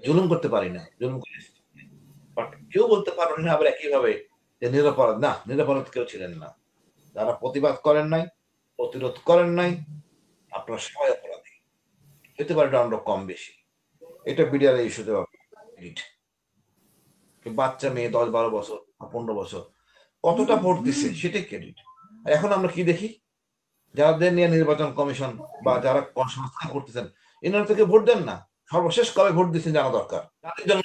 জুলুম করতে পারি না, জুলুম করে এসেছি। বাট কেউ বলতে পারবেন না আবার একইভাবে যে নিরপরাধ। না, নিরপরাধ কেউ ছিলেন না। যারা প্রতিবাদ করেন নাই, প্রতিরোধ করেন নাই, আপনারা সবাই অপরাধী। হতে পারে দণ্ড কম বেশি, এটা বিডিআর ইস্যুতে বাচ্চা মেয়ে 10-12 বছর 15 বছর কতটা ভোট দিচ্ছে সেটাই ক্রেডিট। এখন আমরা কি দেখি, যাদের নিয়ে নির্বাচন কমিশন বা যারা সংস্কার করতেছেন এনারা থেকে ভোট দেন না। সর্বশেষ কবে ভোট দিচ্ছেন জানা দরকার। জাতির জন্য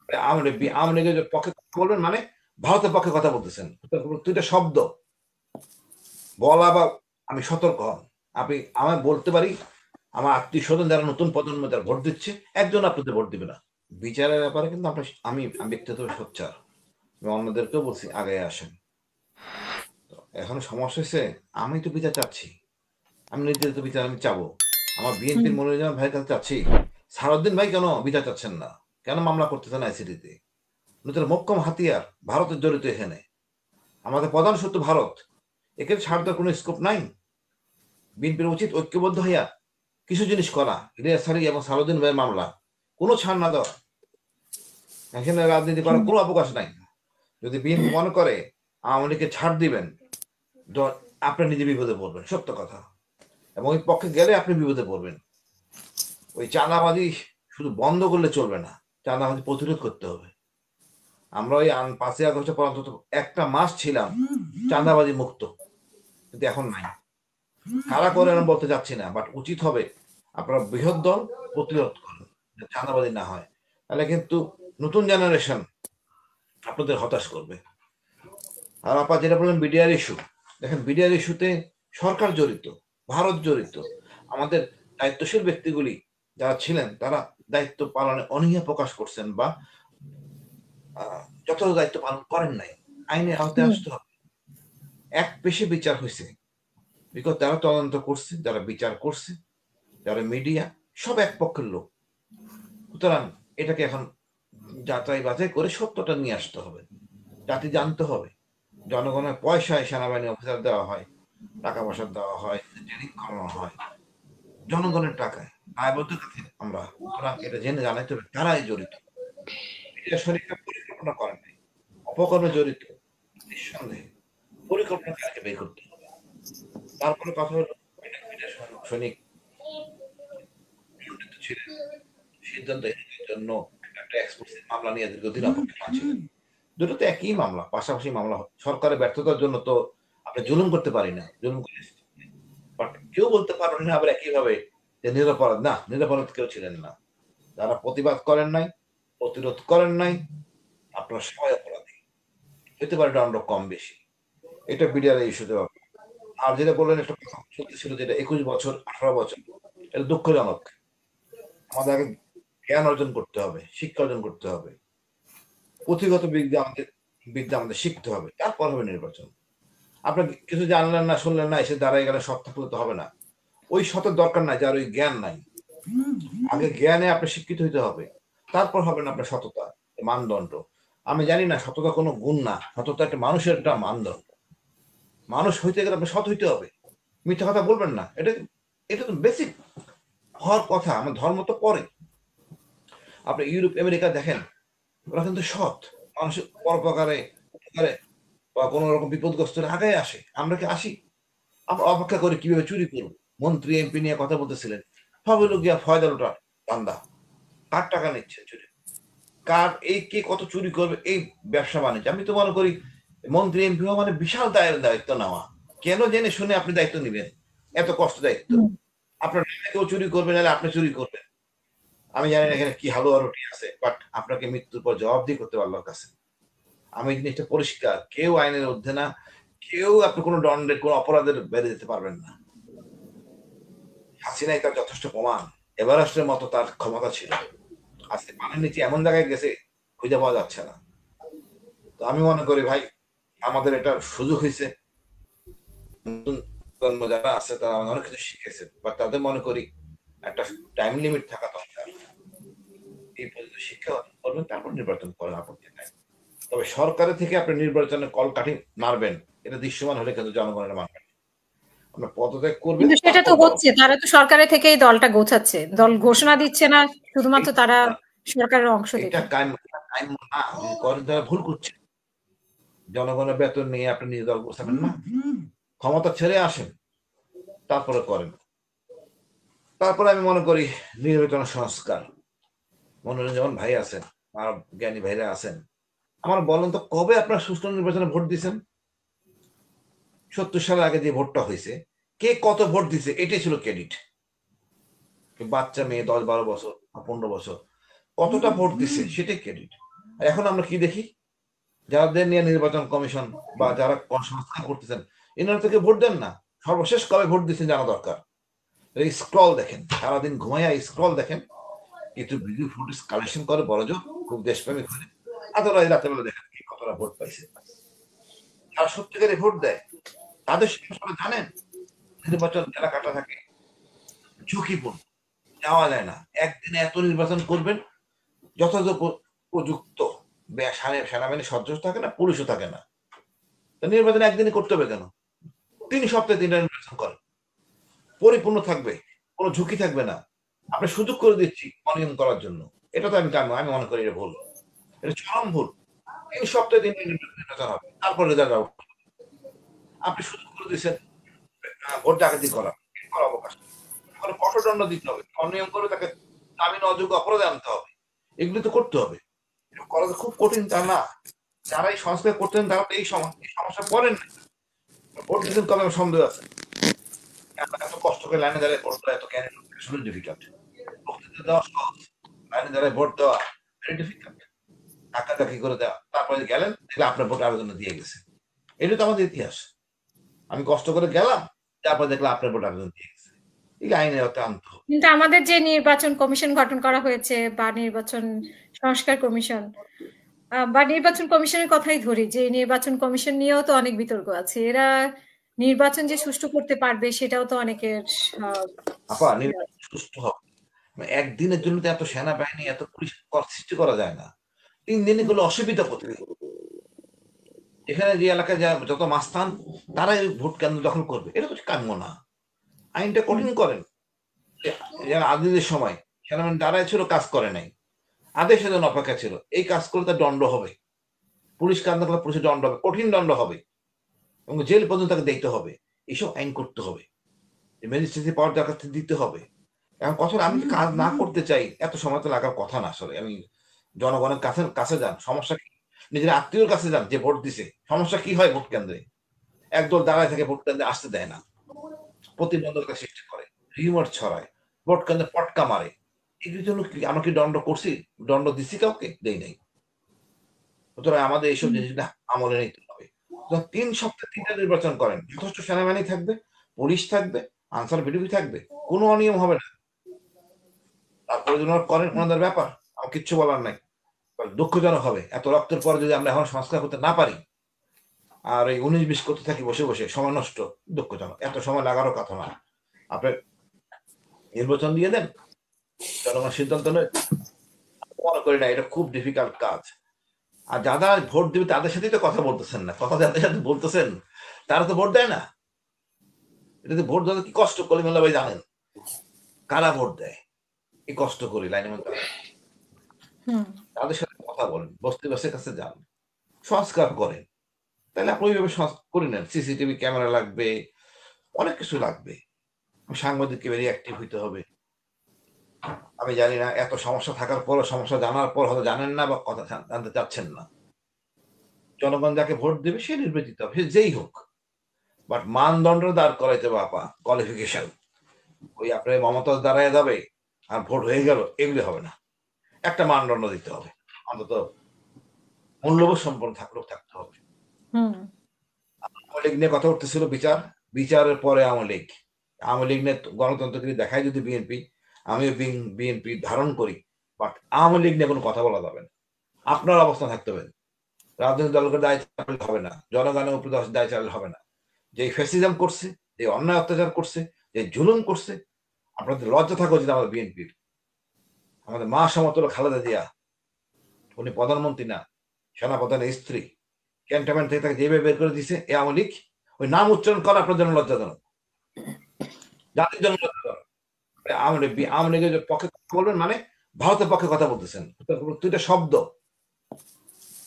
আওয়ামী লীগের পক্ষে কথা বলবেন মানে ভারতের পক্ষে কথা বলতেছেন। প্রত্যেকটা শব্দ বলা বা আমি সতর্ক হন। আপনি আমি বলতে পারি আমার আত্মীয় স্বজন যারা নতুন প্রজন্ম যারা ভোট দিচ্ছে, একজন আপনাদের ভোট দিবে না। বিচারের ব্যাপারে কিন্তু আমি ব্যক্তিগতভাবে সোচ্চার। আমি অন্যদেরকেও বলছি আগে আসেন। এখন সমস্যা হচ্ছে আমি তো বিচার চাচ্ছি, আমি নির্ধারিত বিচার আমি চাবো। আমার বিএনপির মনিরুজ্জামান ভাইয়ের কাছে চাচ্ছি, সারাউদ্দিন ভাই কেন বিচার চাচ্ছেন না, কেন মামলা করতেছেন আইসিটিতে? মোক্ষম হাতিয়ার ভারতের জড়িত এখানে, আমাদের প্রধান শত্রু ভারত, একে ছাড় দেওয়ার কোনো স্কোপ নাই। বিএনপির উচিত ঐক্যবদ্ধ হইয়া কিছু জিনিস করা। ইলিয়াস সারি এবং সালাউদ্দিন ভাইয়ের মামলা কোনো ছাড় না দেওয়া, এখানে রাজনীতি করার কোনো অবকাশ নাই। যদি বিএনপি মনে করে আওয়ামী লীগকে ছাড় দিবেন, আপনি নিজে বিপদে পড়বেন, সত্য কথা। এবং ওই পক্ষে গেলে আপনি বিপদে পড়বেন। ওই চাঁদাবাজি শুধু বন্ধ করলে চলবে না, চাঁদাবাজি প্রতিরোধ করতে হবে। আমরা ওই 5ই আগস্টে পর অন্তত একটা মাস ছিলাম চাঁদাবাজি মুক্ত, কিন্তু এখন নাই। কারা করে আমি বলতে চাচ্ছি না, বাট উচিত হবে আপনারা বৃহৎ দল প্রতিরোধ করেন, চাঁদাবাজি না হয়। তাহলে কিন্তু নতুন জেনারেশন আপনাদের হতাশ করবে। আর আপা যেটা বললেন বিডিআর ইস্যু, দেখেন বিডিআর ইস্যুতে সরকার জড়িত, ভারত জড়িত। আমাদের দায়িত্বশীল ব্যক্তিগুলি যারা ছিলেন তারা দায়িত্ব পালনে অনীহা প্রকাশ করছেন বা যথাযথ দায়িত্ব পালন করেন নাই। আইনের আওতায় আসতে হবে। এক পেশে বিচার হয়েছে, বিকজ যারা তদন্ত করছে, যারা বিচার করছে, যারা মিডিয়া, সব এক পক্ষের লোক। সুতরাং এটাকে এখন যাচাই বাছাই করে সত্যটা নিয়ে আসতে হবে। জাতি জানতে হবে জনগণের পয়সায় সেনাবাহিনী অফিসার দেওয়া হয়, টাকা পয়সা দেওয়া হয়, ট্রেনিং করানো হয় জনগণের টাকায়, দায়বদ্ধতা আমরা। সুতরাং এটা জেনে জানাইতে হবে কারাই জড়িত। শরীরটা পরিকল্পনা করেন নাই, অপকর্মে জড়িত, নিঃসন্দেহে পরিকল্পনা কাকে বের করতে হবে। তারপরে কথা হলো সৈনিক ছিলেন, সিদ্ধান্ত জন্য একটা এক্সপোর্টের মামলা নিয়ে দীর্ঘদিন অপেক্ষা ছিলেন। দুটো তো একই মামলা, পাশাপাশি মামলা। সরকারের ব্যর্থতার জন্য তো আপনি জুলুম করতে পারি না, জুলুম করে বাট কেউ বলতে পারবেন না আবার একইভাবে যে নিরপরাধ। না, নিরপরাধ কেউ ছিলেন না। যারা প্রতিবাদ করেন নাই, প্রতিরোধ করেন নাই, আপনারা সবাই অপরাধী। হতে পারে দণ্ড কম বেশি, এটা বিডিআর ইস্যুতে হবে। আর যেটা বললেন একটা সত্যি ছিল, যেটা 21 বছর 18 বছর, এটা দুঃখজনক। আমাদের আগে জ্ঞান অর্জন করতে হবে, শিক্ষা অর্জন করতে হবে, পুঁথিগত বিদ্যা আমাদের শিখতে হবে, তারপর হবে নির্বাচন। আপনি কিছু জানলেন না, শুনলেন না, এসে দাঁড়ায় গেলে সৎ থাকলে তো হবে না। ওই সতের দরকার নাই যার ওই জ্ঞান নাই। আগে জ্ঞানে আপনি শিক্ষিত হইতে হবে, তারপর হবে না আপনার সততা মানদণ্ড। আমি জানি না সততা কোনো গুণ না, সততা একটা মানুষের একটা মানদণ্ড। মানুষ হইতে গেলে আপনি সৎ হইতে হবে, মিথ্যা কথা বলবেন না। এটা এটা তো বেসিক হওয়ার কথা। আমার ধর্ম তো পরে। আপনি ইউরোপ আমেরিকা দেখেন, ওরা কিন্তু সৎ, মানুষের পরোপকারে বা কোনো রকম বিপদগ্রস্ত আগে আসে। আমরা কি আসি? আমরা অপেক্ষা করি কিভাবে চুরি করবো। মন্ত্রী এমপি নিয়ে কথা বলতেছিলেন, সব হলো গিয়া ফয়দার ওটা দান্দা। কার টাকা নিচ্ছে চুরি, কার এই কে কত চুরি করবে, এই ব্যবসা বাণিজ্য। আমি তো মনে করি মন্ত্রী এমপি মানে বিশাল দায়িত্ব নেওয়া। কেন জেনে শুনে আপনি দায়িত্ব নিবেন, এত কষ্ট দায়িত্ব? আপনার কেউ চুরি করবেন, নাহলে আপনি চুরি করবেন। আমি জানি না এখানে কি হালুয়া রুটি আছে, বাট আপনাকে মৃত্যুর পর জবাবদিহি করতে পারলো কাছে। আমি জিনিসটা পরিষ্কার, কেউ আইনের ঊর্ধ্বে না, কেউ আপনি কোনো দণ্ডের কোনো অপরাধের বেড়ে যেতে পারবেন না। হাসিনাই তার যথেষ্ট প্রমাণ। এভারেস্টের মতো তার ক্ষমতা ছিল, আজকে পানির নিচে এমন জায়গায় গেছে খুঁজে পাওয়া যাচ্ছে না। তো আমি মনে করি ভাই, আমাদের এটার সুযোগ হয়েছে। নতুন প্রজন্ম যারা আছে তারা অনেক কিছু শিখেছে, বাট তাদের মনে করি একটা টাইম লিমিট থাকা দরকার। এই পর্যন্ত শিক্ষা করবেন, তারপর নির্বাচন করেন, আপত্তি নাই। তবে সরকারের থেকে আপনি নির্বাচনের কলকাঠি মারবেন, এটা দৃশ্যমান হলে কিন্তু জনগণের মানবেন। আপনার পদত্যাগ করবেন, সেটা তো হচ্ছে, তারা তো সরকারের থেকেই দলটা গোছাচ্ছে, দল ঘোষণা দিচ্ছে না, শুধুমাত্র তারা সরকারের অংশ এটা দেখে। কায়েম না, যদি করেন তারা ভুল করছে। জনগণের বেতন নিয়ে আপনি নিজ দল বসাবেন না, ক্ষমতা ছেড়ে আসেন, তারপরে করেন। তারপরে আমি মনে করি নির্বাচন সংস্কার। মনোরঞ্জন ভাই আছেন, আর জ্ঞানী ভাইরা আছেন, আমার বলেন তো কবে আপনার সুষ্ঠু নির্বাচনে ভোট দিচ্ছেন? 70 সালের আগে যে ভোটটা হয়েছে, কে কত ভোট দিছে এটাই ছিল ক্রেডিট। বাচ্চা মেয়ে 10-12 বছর বা 15 বছর কতটা ভোট দিছে সেটাই ক্রেডিট। আর এখন আমরা কি দেখি, যাদের নিয়ে নির্বাচন কমিশন বা যারা সংস্কার করতেছেন, এনারা থেকে ভোট দেন না। সর্বশেষ কবে ভোট দিচ্ছেন জানা দরকার। এই স্ক্রল দেখেন, সারাদিন ঘুমাইয়া স্ক্রল দেখেন, কিছু ভিডিও ফুটেজ কালেকশন করে বড়জোর, খুব দেশপ্রেমিক হলে আদালত রাতে বেলা দেখেন কি কতটা ভোট পাইছে। যারা সত্যিকারে ভোট দেয় তাদের সবাই জানেন নির্বাচন এলাকাটা থাকে ঝুঁকিপূর্ণ, যাওয়া যায় না। একদিনে এত নির্বাচন করবেন, যথাযথ প্রযুক্ত সেনাবাহিনী সদস্য থাকে না, পুলিশও থাকে না। তো নির্বাচন একদিনে করতে হবে কেন? 3 সপ্তাহে 3টা নির্বাচন করেন, পরিপূর্ণ থাকবে, কোনো ঝুঁকি থাকবে না। আপনি সুযোগ করে দিচ্ছি অনিয়ম করার জন্য। এটা তো আমি জানবো, আমি মনে করি এটা ভুল, এটা চরম ভুল। 3 সপ্তাহে 3টা নির্বাচন হবে, তারপর রেজাল্ট আউট। আপনি সুযোগ করে দিচ্ছেন ভোট ডাকাতি করা, করার অবকাশ নেই। ওখানে কঠোর দণ্ড দিতে হবে, অনিয়ম করে তাকে জামিন অযোগ্য অপরাধে আনতে হবে। এগুলি তো করতে হবে। এটা করা তো খুব কঠিন তা না। যারা এই সংস্কার করতেন তারা তো এই সমস্যা পড়েন না। ভোট দিচ্ছেন কবে আমার সন্দেহ আছে। এত কষ্ট করে লাইনে দাঁড়িয়ে ভোট দেওয়া এত ক্যান্ডিডেট আসলে ডিফিকাল্ট। বক্তৃতা দেওয়া সহজ, লাইনে দাঁড়িয়ে ভোট দেওয়া ভেরি ডিফিকাল্ট। ধাক্কাধাক্কি করে দেওয়া, তারপরে গেলেন দেখলে আপনার ভোট আরেকজনে দিয়ে গেছে। এটা তো আমাদের ইতিহাস। আমি কষ্ট করে গেলাম, তারপরে দেখলাম আপনার ভোট আরেকজন দিয়ে গেছে। এই আইনে আনতে হবে। কিন্তু আমাদের যে নির্বাচন কমিশন গঠন করা হয়েছে, বা নির্বাচন সংস্কার কমিশন, বা নির্বাচন কমিশনের কথাই ধরি, যে নির্বাচন কমিশন নিয়েও তো অনেক বিতর্ক আছে। এরা নির্বাচন যে সুষ্ঠু করতে পারবে সেটাও তো অনেকের আহ, আপা ইয়ে। নির্বাচন সুস্থ হবে, একদিনের জন্য তো এত সেনাবাহিনী এত পুলিশ সৃষ্টি করা যায় না। 3 দিনে করলে অসুবিধা কোথায়? এখানে যে এলাকায় যত মাস্তান, তারাই ভোট কেন্দ্র দখল করবে, এটা তো কাম্য না। আইনটা হুম। কঠিন করেন। আদিদের সময় সেনাবাহিনী দাঁড়ায় ছিল, কাজ করে নাই, আদেশের জন্য অপেক্ষা ছিল। এই কাজ করলে তার দণ্ড হবে, পুলিশ কাজ করলে পুলিশের দণ্ড হবে, কঠিন দণ্ড হবে, এবং জেল পর্যন্ত তাকে দেখতে হবে। এইসব আইন করতে হবে, ম্যাজিস্ট্রেসি পাওয়ার দরকার দিতে হবে। এখন কথা হলো, আমি কাজ না করতে চাই, এত সময় তো লাগার কথা না। আসলে আমি জনগণের কাছে কাছে যান, সমস্যা কি? নিজের আত্মীয়র কাছে যান যে ভোট দিছে, সমস্যা কি হয় ভোট কেন্দ্রে? একদল দাঁড়ায় থেকে ভোট কেন্দ্রে আসতে দেয় না, প্রতিবন্ধকতা সৃষ্টি করে, রিউমার ছড়ায়, ভোট কেন্দ্রে পটকা মারে। এগুলোর জন্য কি আমরা কি দণ্ড করছি? দণ্ড দিছি কাউকে? দেই নাই। সুতরাং আমাদের এইসব হুম। জিনিসটা আমলে নিতে হবে। 3 সপ্তাহে 3টা নির্বাচন করেন, যথেষ্ট সেনাবাহিনী থাকবে, পুলিশ থাকবে, আনসার ভিডিপি থাকবে, কোনো অনিয়ম হবে না। তারপরে যদি ওনারা করেন ওনাদের ব্যাপার, আমার কিচ্ছু বলার নাই। দুঃখজনক হবে এত রক্তের পরে যদি আমরা এখন সংস্কার করতে না পারি, আর এই 19-20 করতে থাকি বসে বসে, সময় নষ্ট। দুঃখজনক, এত সময় লাগারও কথা না। আপনি নির্বাচন দিয়ে দেন, জনগণ সিদ্ধান্ত নেয়। মনে করি না, এটা খুব ডিফিকাল্ট কাজ। আর যারা ভোট দেবে তাদের সাথেই তো কথা বলতেছেন না, কথা যাদের সাথে বলতেছেন তারা তো ভোট দেয় না। এটাতে ভোট দেওয়া কি কষ্ট, কলিমুল্লাহ ভাই জানেন কারা ভোট দেয়? কি কষ্ট করি লাইনে মধ্যে দাঁড়ায়। হুম। তাদের সাথে কথা বলেন, বস্তিবাসীর কাছে যান, সংস্কার করেন। তাহলে আপনি ওইভাবে করে নেন। সিসিটিভি ক্যামেরা লাগবে, অনেক কিছু লাগবে। সাংবাদিককে বেরিয়ে অ্যাক্টিভ হইতে হবে। আমি জানি না, এত সমস্যা থাকার পর, সমস্যা জানার পর হয়তো জানেন না বা কথা জানতে চাচ্ছেন না। জনগণ যাকে ভোট দেবে সে নির্বাচিত হবে, সে যেই হোক। বাট মানদণ্ড দাঁড় করাইতে হবে আপা, কোয়ালিফিকেশন। ওই আপনার মমতাজ দাঁড়ায় যাবে আর ভোট হয়ে গেল, এগুলি হবে না। একটা মানদণ্ড দিতে হবে, অন্তত মূল্যবোধ সম্পন্ন লোক থাকতে হবে। হুম। আওয়ামী লীগ নিয়ে কথা উঠতেছিল, বিচারের পরে আওয়ামী লীগ, আওয়ামী লীগ নিয়ে গণতন্ত্রকে দেখায় যদি বিএনপি, আমিও বিএনপি ধারণ করি, বাট আওয়ামী লীগ নিয়ে কোনো কথা বলা যাবে না। আপনার অবস্থা থাকতে হবে। রাজনৈতিক দলকে দায় চালালে হবে না, জনগণের উপর দায় চালালে হবে না। যে ফ্যাসিজম করছে, যে অন্যায় অত্যাচার করছে, যে জুলুম করছে, আপনাদের লজ্জা থাকা উচিত। আমাদের বিএনপির, আমাদের মা সমতুল্য খালেদা জিয়া, উনি প্রধানমন্ত্রী না, সেনাপ্রধানের স্ত্রী, ক্যান্টনমেন্ট থেকে তাকে যেভাবে বের করে দিছে এ আওয়ামী লীগ, ওই নাম উচ্চারণ করা আপনার জন্য লজ্জাজনক, জাতির জন্য লজ্জাজনক। আওয়ামী লীগের পক্ষে কথা বলবেন মানে ভারতের পক্ষে কথা বলতেছেন, প্রত্যেকটা শব্দ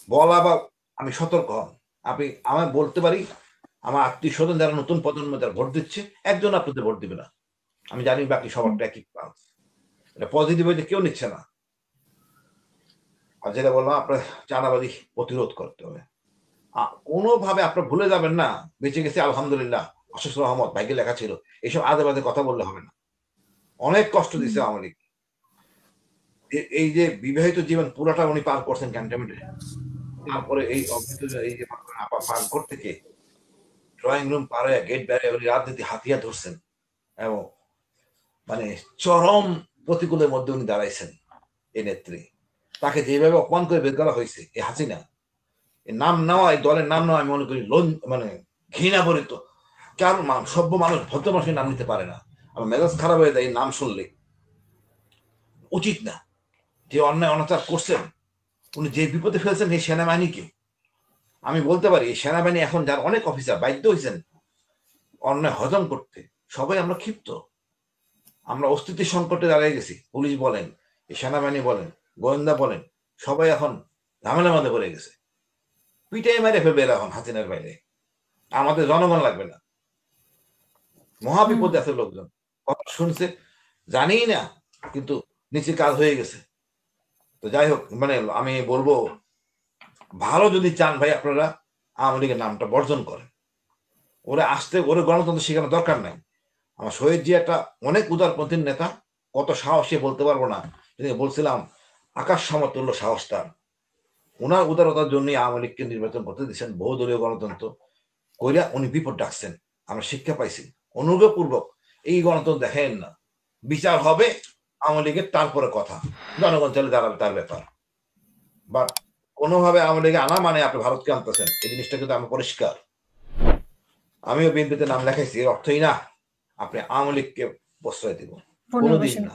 বলা বা আমি সতর্ক হন। আপনি আমার বলতে পারি আমার আত্মীয় স্বজন যারা নতুন প্রজন্ম যারা ভোট দিচ্ছে, একজন আপনাদের ভোট দিবে না, আমি জানি বাকি সবারটা একই পালস। এটা পজিটিভ হইতে কেউ নিচ্ছে না। আর যেটা বললাম আপনার চাঁদাবাজি প্রতিরোধ করতে হবে। কোনোভাবে আপনার ভুলে যাবেন না বেঁচে গেছে আলহামদুলিল্লাহ, অশেষ রহমত ভাগ্যে লেখা ছিল, এইসব আজে বাজে কথা বললে হবে না। অনেক কষ্ট দিচ্ছে আওয়ামী লীগ। এই যে বিবাহিত জীবন পুরাটা উনি পার করছেন ক্যান্টনমেন্টে, তারপরে এই এই যে পাকঘর থেকে ড্রয়িং রুম পারে গেট বাইরে উনি রাজনীতি হাতিয়া ধরছেন এবং মানে চরম প্রতিকূলের মধ্যে উনি দাঁড়াইছেন। এই নেত্রী তাকে যেভাবে অপমান করে বের করা হয়েছে, এই হাসিনা, এর নাম নেওয়া, এই দলের নাম নেওয়া আমি মনে করি মানে ঘৃণা ভরিত। কারণ সভ্য মানুষ ভদ্র মানুষের নাম নিতে পারে না, আমার মেজাজ খারাপ হয়ে যায় এই নাম শুনলে। উচিত না। যে অন্যায় অনাচার করছেন, উনি যে বিপদে ফেলছেন এই সেনাবাহিনীকে, আমি বলতে পারি এই সেনাবাহিনী এখন যার অনেক অফিসার বাধ্য হয়েছেন অন্যায় হজম করতে। সবাই আমরা ক্ষিপ্ত, আমরা অস্তিত্বের সংকটে দাঁড়িয়ে গেছি। পুলিশ বলেন, এই সেনাবাহিনী বলেন, গোয়েন্দা বলেন, সবাই এখন ঝামেলার মধ্যে পড়ে গেছে। পিটাই মেরে ফেলবে এখন হাসিনার বাইরে, আমাদের জনগণ লাগবে না। মহাবিপদে আছে লোকজন, কথা শুনছে জানি না, কিন্তু নিচে কাজ হয়ে গেছে। তো যাই হোক, মানে আমি বলবো ভালো যদি চান ভাই আপনারা আওয়ামী লীগের নামটা বর্জন করেন। ওরা আসতে ওরা গণতন্ত্র শেখানোর দরকার নাই। আমার শহীদ জি একটা অনেক উদারপন্থীর নেতা, কত সাহসী বলতে পারবো না, বলছিলাম আকাশ সমতুল্য সাহস তার। ওনার উদারতার জন্যই আওয়ামী লীগকে নির্বাচন করতে দিচ্ছেন, বহুদলীয় গণতন্ত্র কইরা উনি বিপদ ডাকছেন। আমরা শিক্ষা পাইছি, অনুগ্রহপূর্বক এই গণতন্ত্র দেখেন না। বিচার হবে আওয়ামী লীগের, তারপরে কথা, জনগণ চলে দাঁড়াবে তার ব্যাপার। বাট কোনোভাবে আওয়ামী লীগে আনা মানে আপনি ভারতকে আনতেছেন, এই জিনিসটা কিন্তু আমার পরিষ্কার। আমিও বিএনপিতে নাম লেখাইছি, এর অর্থই না আপনি আওয়ামী লীগকে প্রশ্রয় দিব, কোনোদিন না।